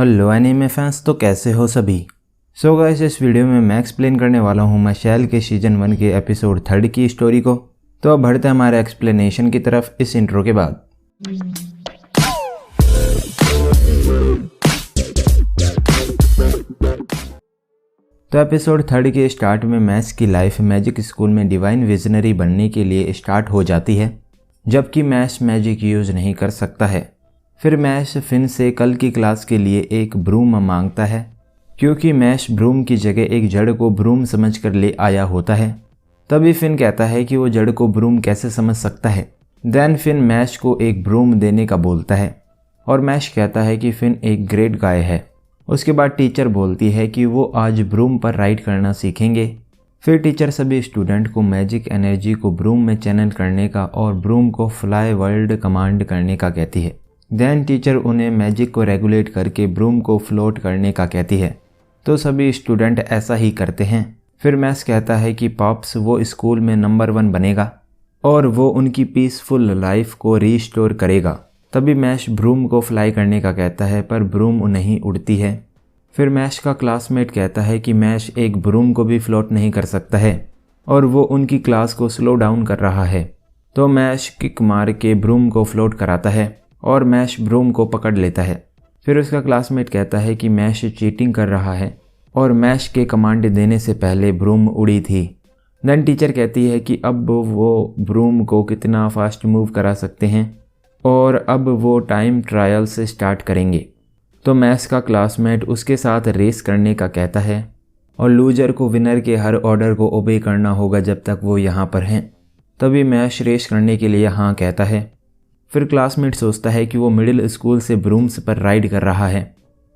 Hello anime fans, तो कैसे हो सभी। सो गाइस, इस वीडियो में मैं एक्सप्लेन करने वाला हूँ मशाल के सीजन 1 के एपिसोड 3 की स्टोरी को। तो अब बढ़ते हैं हमारे एक्सप्लेनेशन की तरफ इस इंट्रो के बाद। तो एपिसोड 3 के स्टार्ट में मैश की लाइफ मैजिक स्कूल में डिवाइन विजनरी बनने के लिए स्टार्ट हो जाती है, जबकि मैश मैजिक यूज नहीं कर सकता है। फिर मैश फिन से कल की क्लास के लिए एक ब्रूम मांगता है, क्योंकि मैश ब्रूम की जगह एक जड़ को ब्रूम समझकर ले आया होता है। तभी फिन कहता है कि वो जड़ को ब्रूम कैसे समझ सकता है। देन फिन मैश को एक ब्रूम देने का बोलता है और मैश कहता है कि फिन एक ग्रेट गाय है। उसके बाद टीचर बोलती है कि वो आज ब्रूम पर राइड करना सीखेंगे। फिर टीचर सभी स्टूडेंट को मैजिक एनर्जी को ब्रूम में चैनल करने का और ब्रूम को फ्लाई वर्ल्ड कमांड करने का कहती है। देन टीचर उन्हें मैजिक को रेगुलेट करके ब्रूम को फ्लोट करने का कहती है। तो सभी स्टूडेंट ऐसा ही करते हैं। फिर मैश कहता है कि पॉप्स वो स्कूल में नंबर 1 बनेगा और वो उनकी पीसफुल लाइफ को रीस्टोर करेगा। तभी मैश ब्रूम को फ्लाई करने का कहता है, पर ब्रूम नहीं उड़ती है। फिर मैश का क्लासमेट कहता है कि मैश एक ब्रूम को भी फ्लोट नहीं कर सकता है और वो उनकी क्लास को स्लो डाउन कर रहा है। तो मैश किक मार के ब्रूम को फ्लोट कराता है और मैश ब्रूम को पकड़ लेता है। फिर उसका क्लासमेट कहता है कि मैश चीटिंग कर रहा है और मैश के कमांड देने से पहले ब्रूम उड़ी थी। देन टीचर कहती है कि अब वो ब्रूम को कितना फास्ट मूव करा सकते हैं और अब वो टाइम ट्रायल से स्टार्ट करेंगे। तो मैश का क्लासमेट उसके साथ रेस करने का कहता है और लूजर को विनर के हर ऑर्डर को ओबे करना होगा जब तक वो यहाँ पर हैं। तभी मैश रेस करने के लिए हाँ कहता है। फिर क्लासमेट सोचता है कि वो मिडिल स्कूल से ब्रूम्स पर राइड कर रहा है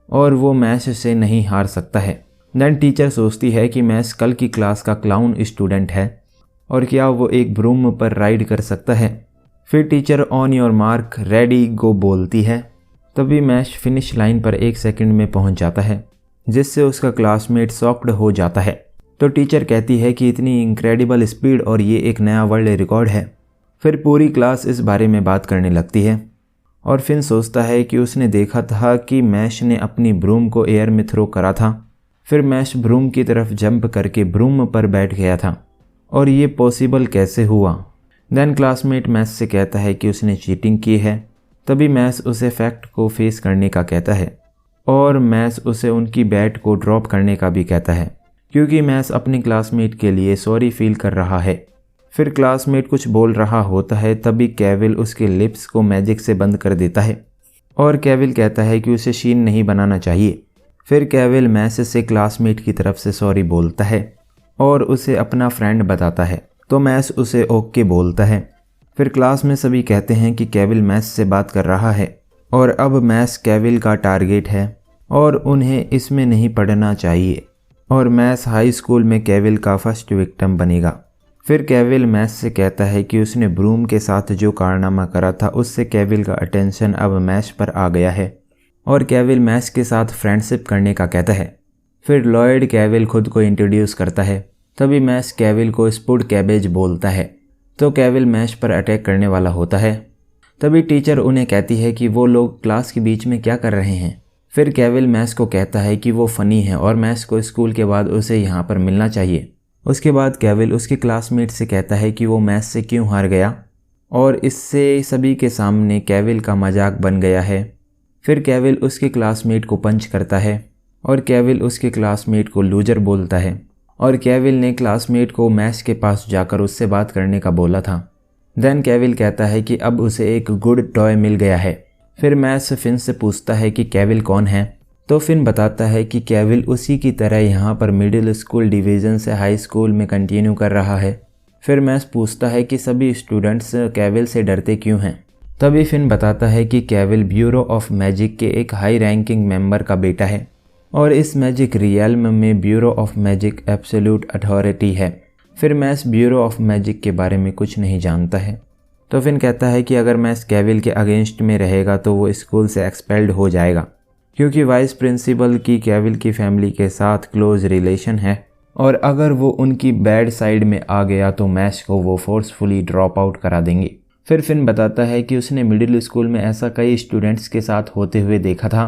और वो मैश से नहीं हार सकता है। देन टीचर सोचती है कि मैश कल की क्लास का क्लाउन स्टूडेंट है और क्या वो एक ब्रूम पर राइड कर सकता है। फिर teacher on your mark ready गो बोलती है। तभी मैश फिनिश लाइन पर 1 सेकंड में पहुंच जाता है, जिससे उसका क्लासमेट शॉक्ड हो जाता है। तो टीचर कहती है कि इतनी इनक्रेडिबल स्पीड और ये एक नया वर्ल्ड रिकॉर्ड है। फिर पूरी क्लास इस बारे में बात करने लगती है और फिन सोचता है कि उसने देखा था कि मैश ने अपनी ब्रूम को एयर में थ्रो करा था। फिर मैश ब्रूम की तरफ जंप करके ब्रूम पर बैठ गया था और ये पॉसिबल कैसे हुआ। देन क्लासमेट मैश से कहता है कि उसने चीटिंग की है। तभी मैश उसे फैक्ट को फेस करने का कहता है और मैश उसे उनकी बैट को ड्रॉप करने का भी कहता है, क्योंकि मैश अपने क्लासमेट के लिए सॉरी फील कर रहा है। फिर क्लासमेट कुछ बोल रहा होता है, तभी केविल उसके लिप्स को मैजिक से बंद कर देता है और केविल कहता है कि उसे शीन नहीं बनाना चाहिए। फिर केविल मैश से क्लासमेट की तरफ से सॉरी बोलता है और उसे अपना फ्रेंड बताता है। तो मैश उसे ओके बोलता है। फिर क्लास में सभी कहते हैं कि केविल मैश से बात कर रहा है और अब मैश केविल का टारगेट है और उन्हें इसमें नहीं पढ़ना चाहिए और मैश हाई स्कूल में केविल का फर्स्ट विक्टिम बनेगा। फिर केविल मैश से कहता है कि उसने ब्रूम के साथ जो कारनामा करा था उससे केविल का अटेंशन अब मैश पर आ गया है और केविल मैश के साथ फ्रेंडशिप करने का कहता है। फिर लॉयड केविल खुद को इंट्रोड्यूस करता है। तभी मैश केविल को स्पूड कैबेज बोलता है। तो केविल मैश पर अटैक करने वाला होता है। तभी टीचर उन्हें कहती है कि वो लोग क्लास के बीच में क्या कर रहे हैं। फिर केविल मैश को कहता है कि वो फ़नी है और मैश को स्कूल के बाद उसे यहाँ पर मिलना चाहिए। उसके बाद केविल उसके क्लासमेट से कहता है कि वो मैश से क्यों हार गया और इससे सभी के सामने केविल का मजाक बन गया है। फिर केविल उसके क्लासमेट को पंच करता है और केविल उसके क्लासमेट को लूजर बोलता है और केविल ने क्लासमेट को मैश के पास जाकर उससे बात करने का बोला था। देन केविल कहता है कि अब उसे एक गुड टॉय मिल गया है। फिर मैश फिन से पूछता है कि केविल कौन है। तो फिन बताता है कि केविल उसी की तरह यहाँ पर मिडिल स्कूल डिवीज़न से हाई स्कूल में कंटिन्यू कर रहा है। फिर मैश पूछता है कि सभी स्टूडेंट्स केविल से डरते क्यों हैं। तभी फिन बताता है कि केविल ब्यूरो ऑफ मैजिक के एक हाई रैंकिंग मेंबर का बेटा है और इस मैजिक रियल्म में bureau of magic absolute authority है। फिर मैश ब्यूरो ऑफ मैजिक के बारे में कुछ नहीं जानता है। तो फिन कहता है कि अगर मैश केविल के अगेंस्ट में रहेगा तो वो स्कूल से एक्सपेल्ड हो जाएगा, क्योंकि वाइस प्रिंसिपल की केविल की फैमिली के साथ क्लोज रिलेशन है और अगर वो उनकी बैड साइड में आ गया तो मैश को वो फोर्सफुली ड्रॉप आउट करा देंगे। फिर फिन बताता है कि उसने मिडिल स्कूल में ऐसा कई स्टूडेंट्स के साथ होते हुए देखा था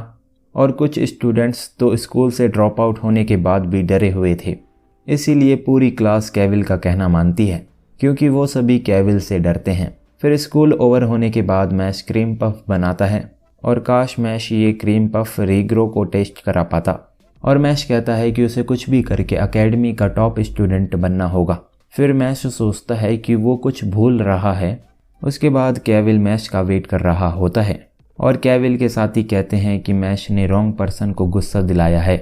और कुछ स्टूडेंट्स तो स्कूल से ड्रॉप आउट होने के बाद भी डरे हुए थे। इसीलिए पूरी क्लास केविल का कहना मानती है क्योंकि वो सभी केविल से डरते हैं। फिर स्कूल ओवर होने के बाद मैश क्रीम पफ बनाता है और काश मैश ये क्रीम पफ रीग्रो को टेस्ट करा पाता। और मैश कहता है कि उसे कुछ भी करके एकेडमी का टॉप स्टूडेंट बनना होगा। फिर मैश सोचता है कि वो कुछ भूल रहा है। उसके बाद केविल मैश का वेट कर रहा होता है और केविल के साथी कहते हैं कि मैश ने रॉन्ग पर्सन को गुस्सा दिलाया है।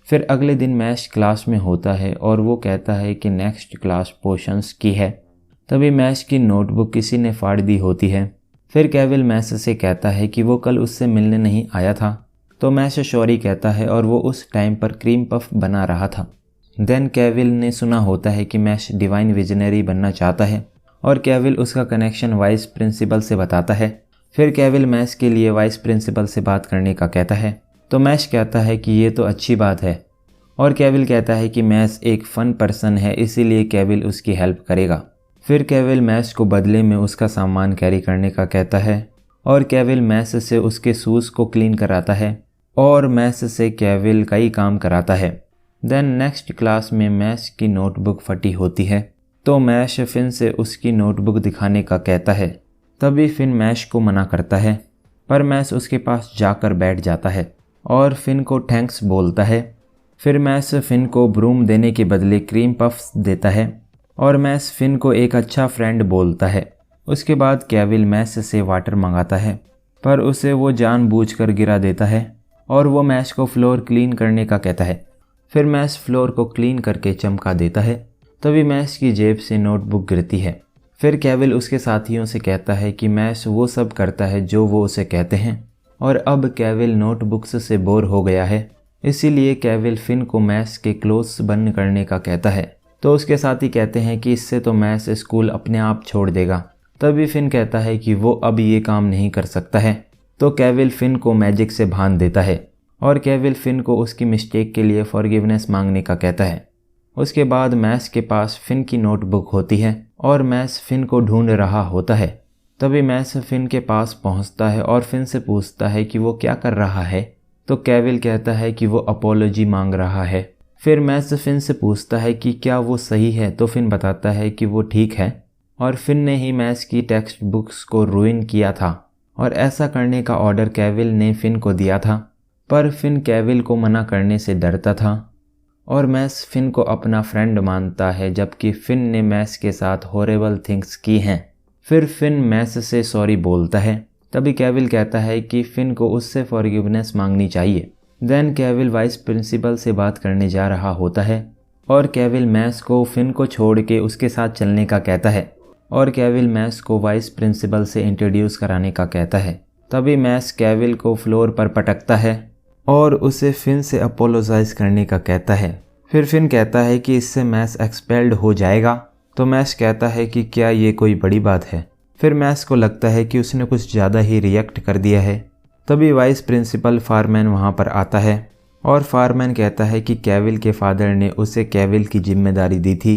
फिर अगले दिन मैश क्लास में होता है और वो कहता है कि नेक्स्ट क्लास पोशंस की है। तभी मैश की नोटबुक किसी ने फाड़ दी होती है। फिर केविल मैश से कहता है कि वो कल उससे मिलने नहीं आया था, तो मैश सॉरी कहता है और वो उस टाइम पर क्रीम पफ बना रहा था। देन केविल ने सुना होता है कि मैश डिवाइन विजनरी बनना चाहता है और केविल उसका कनेक्शन वाइस प्रिंसिपल से बताता है। फिर केविल मैश के लिए वाइस प्रिंसिपल से बात करने का कहता है, तो मैश कहता है कि ये तो अच्छी बात है और केविल कहता है कि मैश एक फ़न पर्सन है, इसीलिए केविल उसकी हेल्प करेगा। फिर केविल मैश को बदले में उसका सामान कैरी करने का कहता है और केविल मैश से उसके शूज़ को क्लीन कराता है और मैश से केविल कई काम कराता है। देन नेक्स्ट क्लास में मैश की नोटबुक फटी होती है, तो मैश फिन से उसकी नोटबुक दिखाने का कहता है। तभी फिन मैश को मना करता है, पर मैश उसके पास जाकर बैठ जाता है और फिन को थैंक्स बोलता है। फिर मैश फिन को ब्रूम देने के बदले क्रीम पफ्स देता है और मैश फिन को एक अच्छा फ्रेंड बोलता है। उसके बाद केविल मैश से वाटर मंगाता है, पर उसे वो जानबूझकर गिरा देता है और वो मैश को फ्लोर क्लीन करने का कहता है। फिर मैश फ्लोर को क्लीन करके चमका देता है। तभी मैश की जेब से नोटबुक गिरती है। फिर केविल उसके साथियों से कहता है कि मैश वो सब करता है जो वो उसे कहते हैं और अब केविल नोटबुक्स से बोर हो गया है, इसीलिए केविल फिन को मैश के क्लोथ्स बंद करने का कहता है। तो उसके साथी कहते हैं कि इससे तो मैश स्कूल अपने आप छोड़ देगा। तभी फिन कहता है कि वो अब ये काम नहीं कर सकता है, तो केविल फिन को मैजिक से बांध देता है और केविल फिन को उसकी मिस्टेक के लिए फॉरगिवनेस मांगने का कहता है। उसके बाद मैश के पास फिन की नोटबुक होती है और मैश फिन को ढूंढ रहा होता है। तभी मैश फिन के पास पहुंचता है और फिन से पूछता है कि वो क्या कर रहा है, तो केविल कहता है कि वो अपोलॉजी मांग रहा है। फिर मैश फिन से पूछता है कि क्या वो सही है, तो फिन बताता है कि वो ठीक है और फिन ने ही मैश की टेक्स्ट बुक्स को रुइन किया था और ऐसा करने का ऑर्डर केविल ने फिन को दिया था, पर फिन केविल को मना करने से डरता था और मैश फिन को अपना फ्रेंड मानता है, जबकि फिन ने मैश के साथ हॉरिबल थिंग्स की हैं। फिर फिन मैश से सॉरी बोलता है। तभी केविल कहता है कि फिन को उससे फॉरगिवनेस मांगनी चाहिए। देन केविल वाइस प्रिंसिपल से बात करने जा रहा होता है और केविल मैश को फिन को छोड़ के उसके साथ चलने का कहता है और केविल मैश को वाइस प्रिंसिपल से इंट्रोड्यूस कराने का कहता है। तभी मैश केविल को फ्लोर पर पटकता है और उसे फिन से अपोलोजाइज करने का कहता है। फिर फिन कहता है कि इससे मैश एक्सपेल्ड हो जाएगा, तो मैश कहता है कि क्या ये कोई बड़ी बात है। फिर मैश को लगता है कि उसने कुछ ज़्यादा ही रिएक्ट कर दिया है। तभी वाइस प्रिंसिपल फारमैन वहाँ पर आता है और फारमैन कहता है कि केविल के फादर ने उसे केविल की जिम्मेदारी दी थी।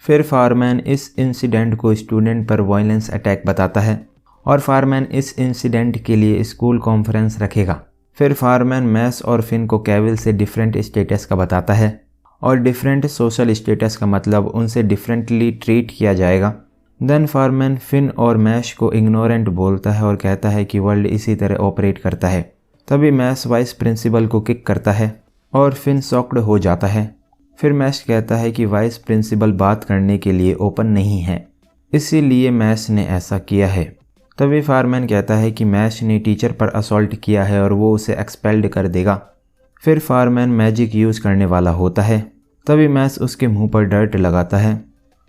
फिर फारमैन इस इंसिडेंट को स्टूडेंट पर वायलेंस अटैक बताता है और फारमैन इस इंसिडेंट के लिए स्कूल कॉन्फ्रेंस रखेगा। फिर फारमैन मैश और फिन को केविल से डिफरेंट स्टेटस का बताता है और डिफरेंट सोशल स्टेटस का मतलब उनसे डिफरेंटली ट्रीट किया जाएगा। देन फारमैन फिन और मैश को इग्नोरेंट बोलता है और कहता है कि वर्ल्ड इसी तरह ऑपरेट करता है। तभी मैश वाइस प्रिंसिपल को किक करता है और फिन शॉक्ड हो जाता है। फिर मैश कहता है कि वाइस प्रिंसिपल बात करने के लिए ओपन नहीं है, इसीलिए मैश ने ऐसा किया है। तभी फारमैन कहता है कि मैश ने टीचर पर असॉल्ट किया है और वो उसे एक्सपेल्ड कर देगा। फिर फारमैन मैजिक यूज़ करने वाला होता है। तभी मैश उसके मुंह पर डर्ट लगाता है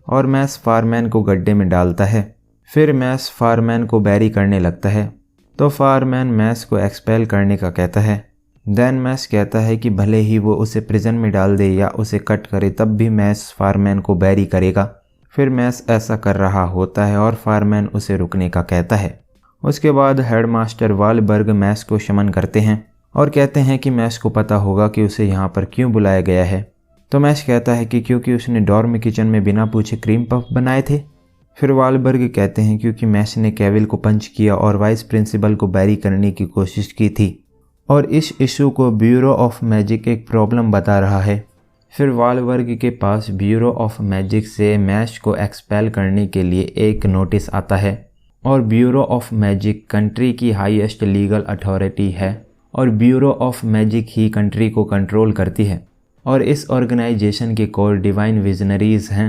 और मैश फारमैन को गड्ढे में डालता है। फिर मैश फारमैन को बैरी करने लगता है, तो फारमैन मैश को एक्सपेल करने का कहता है। देन मैश कहता है कि भले ही वो उसे प्रिजन में डाल दे या उसे कट करे, तब भी मैश फारमैन को बैरी करेगा। फिर मैश ऐसा कर रहा होता है और फारमैन उसे रुकने का कहता है। उसके बाद हेडमास्टर वालबर्ग मैश को शमन करते हैं और कहते हैं कि मैश को पता होगा कि उसे यहाँ पर क्यों बुलाया गया है। तो मैश कहता है कि क्योंकि उसने डॉर्म किचन में बिना पूछे क्रीम पफ बनाए थे। फिर वालबर्ग कहते हैं क्योंकि मैश ने केविल को पंच किया और वाइस प्रिंसिपल को बैरी करने की कोशिश की थी। और इस इशू को ब्यूरो ऑफ मैजिक एक प्रॉब्लम बता रहा है। फिर वालबर्ग के पास ब्यूरो ऑफ मैजिक से मैश को एक्सपेल करने के लिए एक नोटिस आता है और ब्यूरो ऑफ मैजिक कंट्री की हाईएस्ट लीगल अथॉरिटी है और bureau of magic he country को कंट्रोल करती है और इस ऑर्गेनाइजेशन के कोर डिवाइन विजनरीज हैं।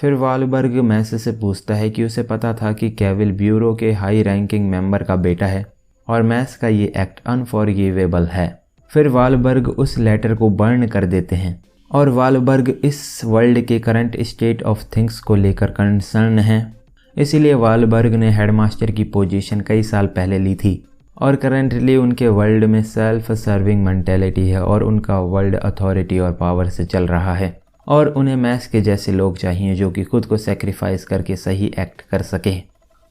फिर वालबर्ग मैस से पूछता है कि उसे पता था कि केविल ब्यूरो के हाई रैंकिंग मेंबर का बेटा है और मैस का ये एक्ट अनफॉरगिवेबल है। फिर वालबर्ग उस लेटर को बर्न कर देते हैं और वालबर्ग इस वर्ल्ड के करंट स्टेट ऑफ थिंग्स को लेकर कंसर्न हैं। इसीलिए वालबर्ग ने हेडमास्टर की पोजीशन कई साल पहले ली थी और करंटली उनके वर्ल्ड में सेल्फ सर्विंग मेंटेलिटी है और उनका वर्ल्ड अथॉरिटी और पावर से चल रहा है और उन्हें मैस के जैसे लोग चाहिए जो कि खुद को सेक्रीफाइस करके सही एक्ट कर सके।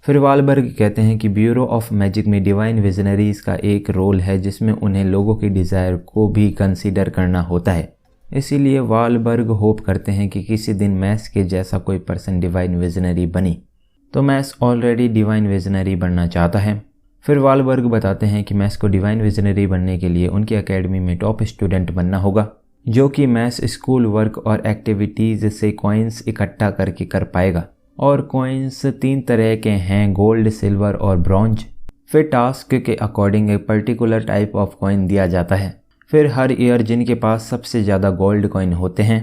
फिर वालबर्ग कहते हैं कि ब्यूरो ऑफ मैजिक में डिवाइन विजनरीज का एक रोल है जिसमें उन्हें लोगों की डिज़ायर को भी कंसीडर करना होता है। इसीलिए वालबर्ग होप करते हैं कि किसी दिन मैस के जैसा कोई पर्सन डिवाइन विजनरी बनी। तो मैस ऑलरेडी डिवाइन विजनरी बनना चाहता है। फिर वालबर्ग बताते हैं कि मैस को डिवाइन विजनरी बनने के लिए उनकी एकेडमी में टॉप स्टूडेंट बनना होगा जो कि मैस स्कूल वर्क और एक्टिविटीज़ से कॉइन्स इकट्ठा करके कर पाएगा और कॉइन्स 3 तरह के हैं, गोल्ड, सिल्वर और ब्रॉन्ज। फिर टास्क के अकॉर्डिंग एक पर्टिकुलर टाइप ऑफ कॉइन दिया जाता है। फिर हर ईयर जिनके पास सबसे ज़्यादा गोल्ड कॉइन होते हैं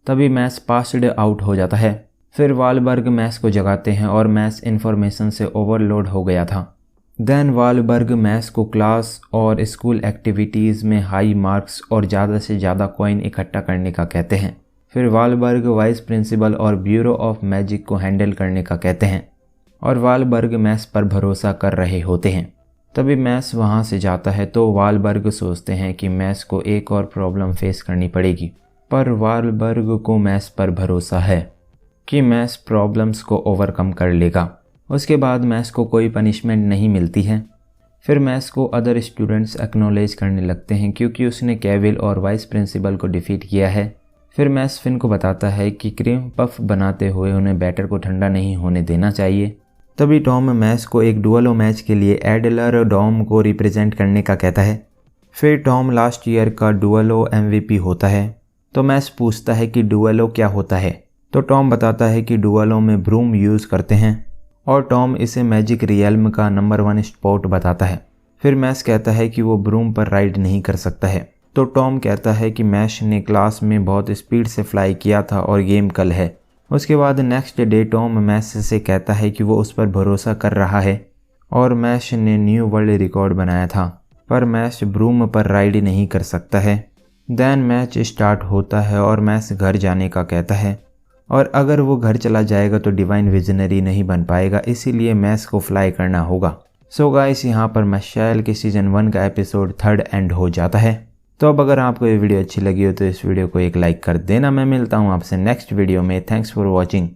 तभी मैस पास्ड आउट हो जाता है। फिर वालबर्ग मैस को जगाते हैं और मैस इन्फॉर्मेशन से ओवरलोड हो गया था। देन वालबर्ग मैस को क्लास और स्कूल एक्टिविटीज़ में हाई मार्क्स और ज़्यादा से ज़्यादा कॉइन इकट्ठा करने का कहते हैं। फिर वालबर्ग वाइस प्रिंसिपल और ब्यूरो ऑफ मैजिक को हैंडल करने का कहते हैं और वालबर्ग मैस पर भरोसा कर रहे होते हैं। तभी मैस वहाँ से जाता है तो वालबर्ग सोचते हैं कि मैस को एक और प्रॉब्लम फेस करनी पड़ेगी, पर वालबर्ग को मैस पर भरोसा है कि मैस प्रॉब्लम्स को ओवरकम कर लेगा। उसके बाद मैस को कोई पनिशमेंट नहीं मिलती है। फिर मैस को अदर स्टूडेंट्स एक्नॉलेज करने लगते हैं क्योंकि उसने केविल और वाइस प्रिंसिपल को डिफीट किया है। फिर मैस फिन को बताता है कि क्रीम पफ बनाते हुए उन्हें बैटर को ठंडा नहीं होने देना चाहिए। तभी टॉम मैस को एक डुअलो मैच के लिए एडलर डॉम को रिप्रेजेंट करने का कहता है। फिर टॉम लास्ट ईयर का डुअलो MVP होता है तो मैस पूछता है कि डुअलो क्या होता है तो टॉम बताता है कि डुअलो में ब्रूम यूज़ करते हैं और टॉम इसे मैजिक रियल्म का नंबर 1 स्पॉट बताता है। फिर मैस कहता है कि वो ब्रूम पर राइड नहीं कर सकता है तो टॉम कहता है कि मैश ने क्लास में बहुत स्पीड से फ्लाई किया था और गेम कल है। उसके बाद नेक्स्ट डे टॉम मैश से कहता है कि वो उस पर भरोसा कर रहा है और मैश ने न्यू वर्ल्ड रिकॉर्ड बनाया था, पर मैश ब्रूम पर राइड नहीं कर सकता है। देन मैच स्टार्ट होता है और मैश घर जाने का कहता है और अगर वो घर चला जाएगा तो डिवाइन विजनरी नहीं बन पाएगा, इसीलिए मैश को फ्लाई करना होगा। सो गाइस, यहाँ पर मैशेल के सीजन 1 का एपिसोड 3 एंड हो जाता है। तो अब अगर आपको ये वीडियो अच्छी लगी हो तो इस वीडियो को एक लाइक कर देना। मैं मिलता हूँ आपसे नेक्स्ट वीडियो में। Thanks for watching.